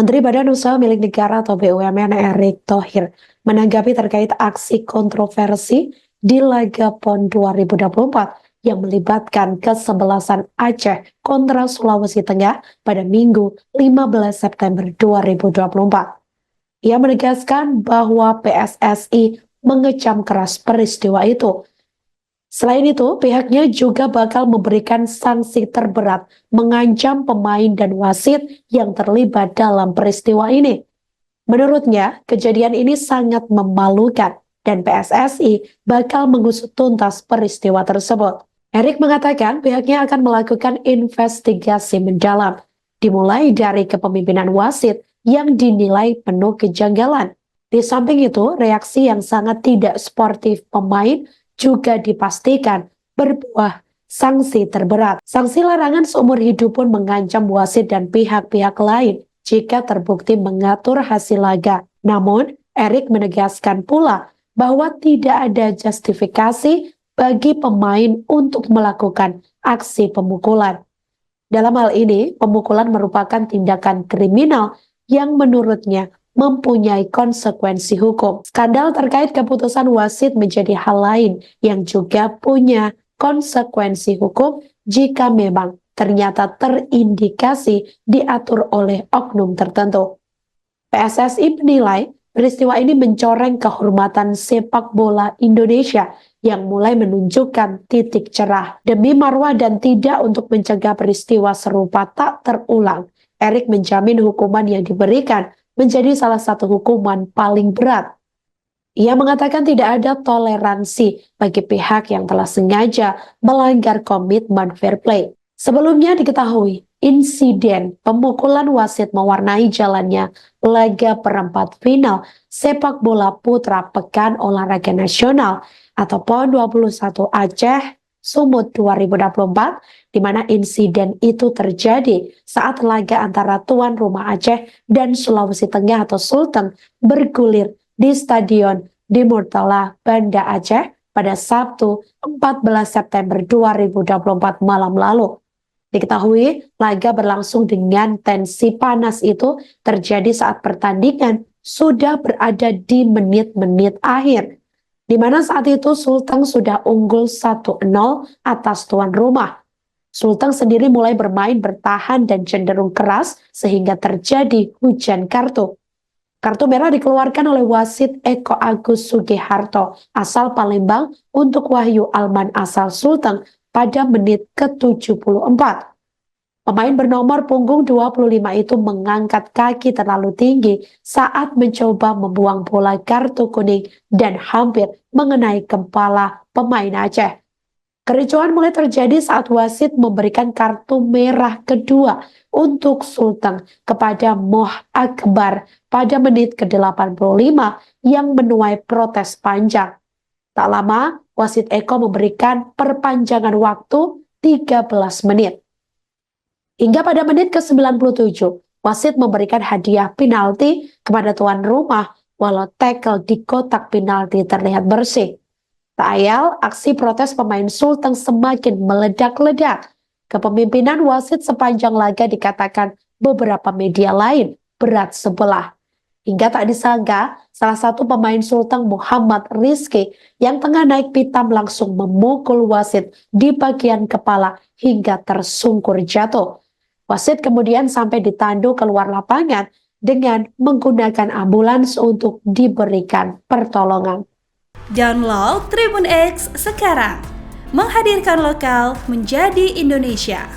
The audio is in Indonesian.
Menteri Badan Usaha Milik Negara atau BUMN Erick Thohir menanggapi terkait aksi kontroversi di laga PON 2024 yang melibatkan kesebelasan Aceh kontra Sulawesi Tengah pada Minggu 15 September 2024. Ia menegaskan bahwa PSSI mengecam keras peristiwa itu. Selain itu, pihaknya juga bakal memberikan sanksi terberat mengancam pemain dan wasit yang terlibat dalam peristiwa ini. Menurutnya, kejadian ini sangat memalukan dan PSSI bakal mengusut tuntas peristiwa tersebut. Erick mengatakan pihaknya akan melakukan investigasi mendalam, dimulai dari kepemimpinan wasit yang dinilai penuh kejanggalan. Di samping itu, reaksi yang sangat tidak sportif pemain juga dipastikan berbuah sanksi terberat. Sanksi larangan seumur hidup pun mengancam wasit dan pihak-pihak lain jika terbukti mengatur hasil laga. Namun, Erick menegaskan pula bahwa tidak ada justifikasi bagi pemain untuk melakukan aksi pemukulan. Dalam hal ini, pemukulan merupakan tindakan kriminal yang menurutnya mempunyai konsekuensi hukum. Skandal terkait keputusan wasit menjadi hal lain yang juga punya konsekuensi hukum jika memang ternyata terindikasi diatur oleh oknum tertentu. PSSI menilai peristiwa ini mencoreng kehormatan sepak bola Indonesia yang mulai menunjukkan titik cerah. Demi marwah dan tidak untuk mencegah peristiwa serupa tak terulang, Erick menjamin hukuman yang diberikan menjadi salah satu hukuman paling berat. Ia mengatakan tidak ada toleransi bagi pihak yang telah sengaja melanggar komitmen fair play. Sebelumnya diketahui, insiden pemukulan wasit mewarnai jalannya laga perempat final sepak bola putra Pekan Olahraga Nasional atau PON 21 Aceh Sumut 2024, di mana insiden itu terjadi saat laga antara tuan rumah Aceh dan Sulawesi Tengah atau Sulteng bergulir di Stadion di Murtala, Banda Aceh pada Sabtu 14 September 2024 malam lalu. Diketahui laga berlangsung dengan tensi panas itu terjadi saat pertandingan sudah berada di menit-menit akhir, di mana saat itu Sulteng sudah unggul 1-0 atas tuan rumah. Sulteng sendiri mulai bermain bertahan dan cenderung keras sehingga terjadi hujan kartu. Kartu merah dikeluarkan oleh wasit Eko Agus Sugiharto asal Palembang untuk Wahyu Alman asal Sulteng pada menit ke-74. Pemain bernomor punggung 25 itu mengangkat kaki terlalu tinggi saat mencoba membuang bola kartu kuning dan hampir mengenai kepala pemain Aceh. Kericuhan mulai terjadi saat wasit memberikan kartu merah kedua untuk Sulteng kepada Moh Akbar pada menit ke-85 yang menuai protes panjang. Tak lama, wasit Eko memberikan perpanjangan waktu 13 menit. Hingga pada menit ke-97, wasit memberikan hadiah penalti kepada tuan rumah walau tackle di kotak penalti terlihat bersih. Tak ayal, aksi protes pemain Sulteng semakin meledak-ledak. Kepemimpinan wasit sepanjang laga dikatakan beberapa media lain berat sebelah. Hingga tak disangka, salah satu pemain Sulteng Muhammad Rizky yang tengah naik pitam langsung memukul wasit di bagian kepala hingga tersungkur jatuh. Wasit kemudian sampai ditandu keluar lapangan dengan menggunakan ambulans untuk diberikan pertolongan. Download Tribun X sekarang, menghadirkan lokal menjadi Indonesia.